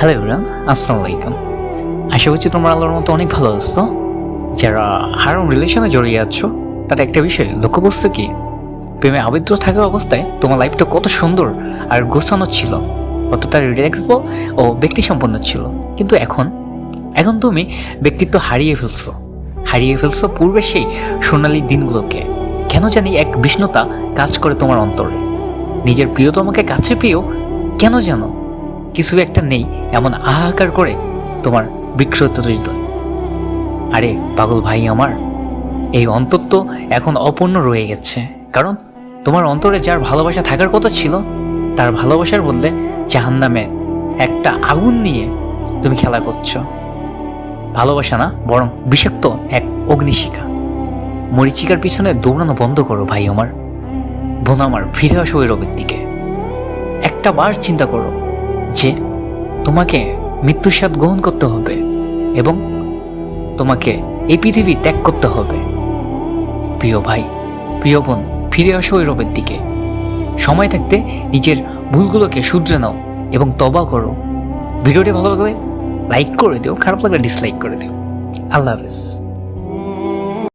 Hello everyone, আসসালামু আলাইকুম। আশা করছি তোমরা আল্লাহর মতো অনেক ভালো আছো। যারা হারাম রিলেশনে জড়িয়ে আছো তার একটা বিষয় লক্ষ্য করছো কি, প্রেমে আবদ্ধ থাকা অবস্থায় তোমার লাইফটা কত সুন্দর আর গোছানো ছিল, কতটা রিল্যাক্সবল ও ব্যক্তি সম্পন্ন ছিল। কিন্তু এখন এখন তুমি ব্যক্তিত্ব হারিয়ে ফেলছো পূর্বে সেই সোনালী দিনগুলোকে। কেন জানি এক বিষণ্ণতা কাজ করে তোমার অন্তরে। নিজের প্রিয়তমাকে কাছে পেয়েও কেন জানো কিছু একটা নেই, এমন হাহাকার করে তোমার বিক্ষত হৃদয়। আরে পাগল ভাই আমার, এই অন্তর তো এখন অপূর্ণ রয়ে গেছে। কারণ তোমার অন্তরে যার ভালোবাসা থাকার কথা ছিল, তার ভালোবাসার বদলে জাহান্নামের একটা আগুন নিয়ে তুমি খেলা করছো। ভালোবাসা না, বরং বিষাক্ত এক অগ্নিশিখা। মরিচিকার পিছনে দৌড়ানো বন্ধ করো ভাই আমার, বোন আমার, ফিরে আসো ওই রবের দিকে। একটা বার চিন্তা করো যে তোমাকে মৃত্যুর স্বাদ গ্রহণ করতে হবে এবং তোমাকে এই পৃথিবী ত্যাগ করতে হবে। প্রিয় ভাই, প্রিয় বোন, ফিরে আসো ওই রবের দিকে। সময় থাকতে নিজের ভুলগুলোকে শুধরে নাও এবং তওবা করো। ভিডিওটি ভালো লাগলে লাইক করে দিও, খারাপ লাগলে ডিসলাইক করে দিও। আল্লাহ হাফেজ।